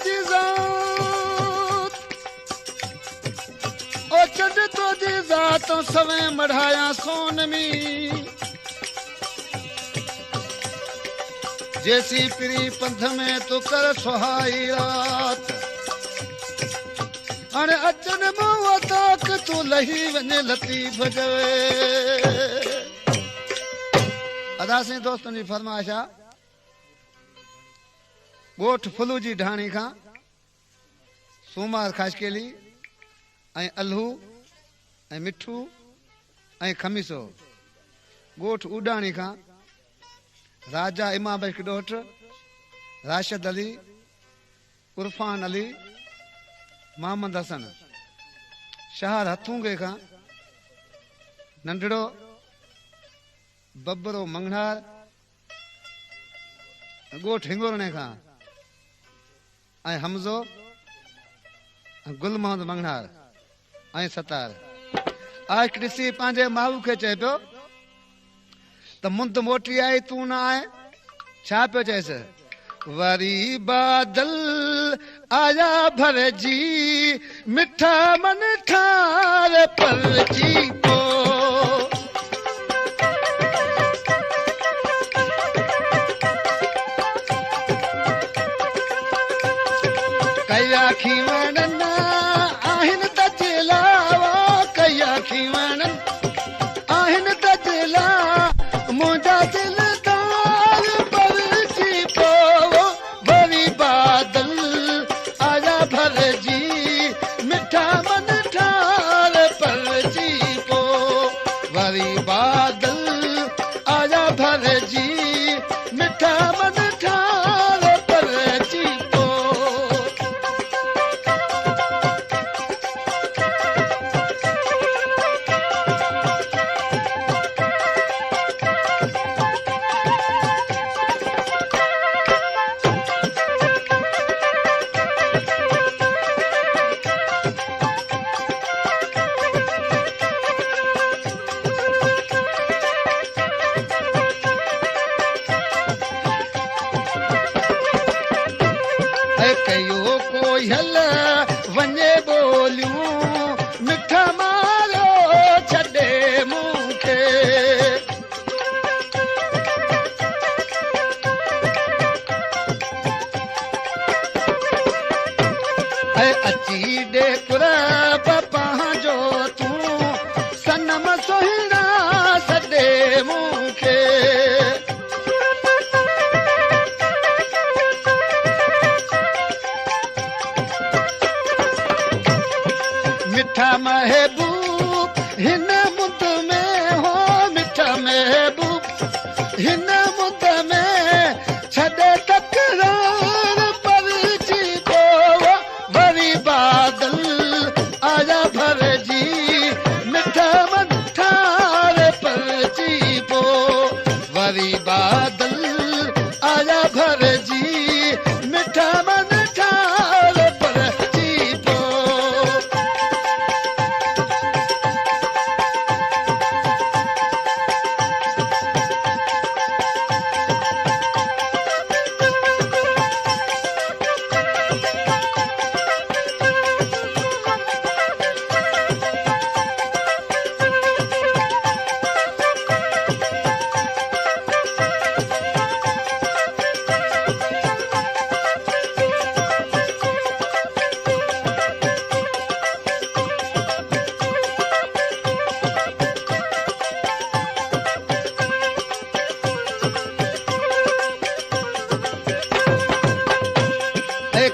जी ज़ात ओ चंड तो जी ज़ात सवे मढ़ाया सोन में जैसी पिरी पंथ में तो कर सुहाई रात अने अचन मुआ ताक तू लही वने लतीफ जवे अदा से दोस्तों जी फरमाइश आ गोठ फुलू जी ढाणी खां सूमार खाशकेली ऐं अल्हू ऐं मिठू ऐं खमीसो गोठ उडाणी खां राजा इमाम बख्श डोट राशिद अली उरफान अली मोहम्मद हसन शहर हथूंगे खां नंढड़ो बबरो मंगनार गोठ हिंगोरणे खां ऐं हमज़ो गुल मोहम्मद मंगनार ऐं सतार आज ॾिसी पंहिंजे माऊ खे चए पियो त मुंद मोटी आई तूं न आए छा पियो चएसि वरी बादल आया भरजी मिठा मन ठार परजी पो कया खीवणन आहिनि त चिलावा कया खीवणन आहिनि त चिला मुंहिंजा दिलदार परजी पो वरी बादल आया भरजी मिठा मन ठार परजी पो वरी बादल आया भरजी मिठा मन ठार परजी पो कयो कोई हल वञे बोलियूं मिठा मारो छॾे मूंखे अची ॾे कुरब पंहिंजो तूं सनम सुहिणा सॾे मूंखे मिठा महबूब हिन मुद में हो मिठा महबूब हिन मुद में छॾे तकरार परजी पो वरी बादल आया भरजी मिठा मन ठार परजी पो वरी बादल आया भरजी मिठा मन ठार परजी पो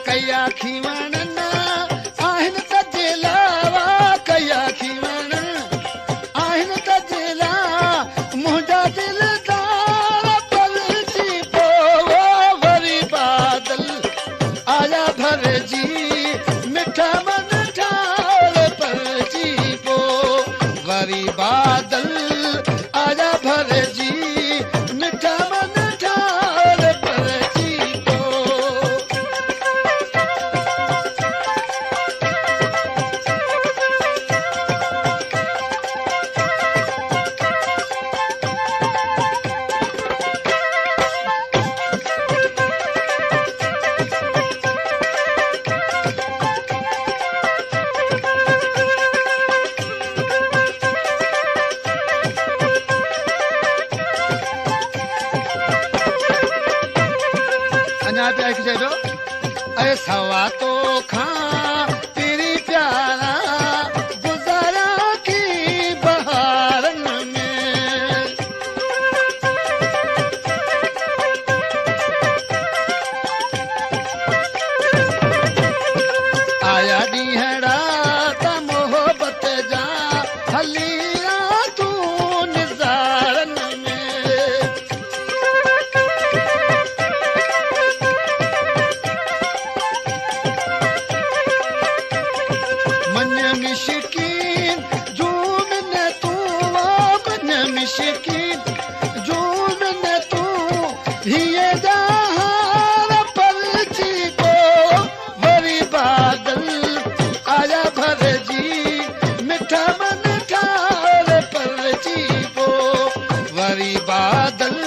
कया खीवणन आहिनि त जिलावा कया खीवणन आहिनि त जिला मुंहिंजा दिलदार परजी पो वरी बादल आया भरजी मिठा मन ठार परजी पो वरी बादल आया भरजी मिठा मन ठार परजी पो सवा तो खां तेरी प्यारा गुजारा की बहारन में आया ॾींहड़ा त मोहबत जा हलिया तूं निज़ारन में मन मिशकीन जूम न तूं मन मिशकीन जूम न तूं हीअ जहान पलची को वरी बादल आया भरजी मिठा मन ठार पलची को वरी बादल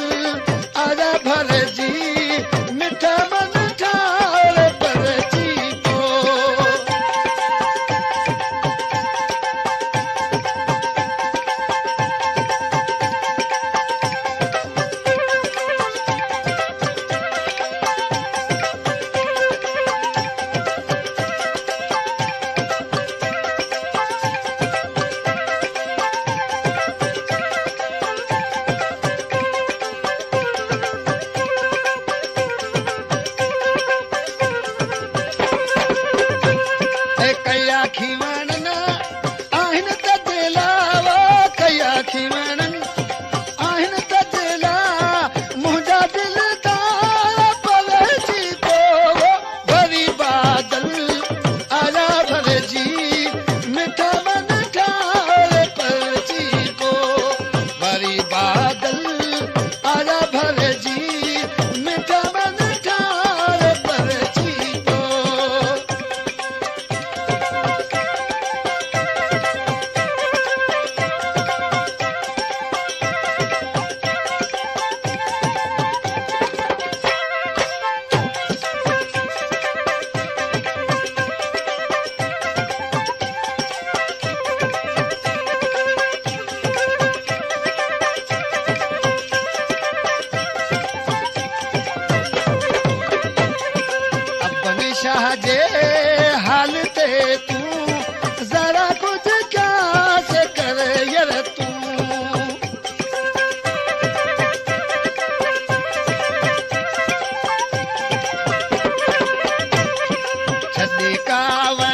आया भरजी मिठा मन ठार पलची को कया खीवणन आहिनि त दिलावा कया खीवणन आहिनि त दिला मुंहिंजा दिल तारा पलची को वरी बादल आया भरजी मिठा मन ठार पलची को वरी बादल आया भरजी मिठा मन ठार पलची को शाह जे हाल ते तूं जरा कुछ क्या से कर यार तूं छॾी कावड़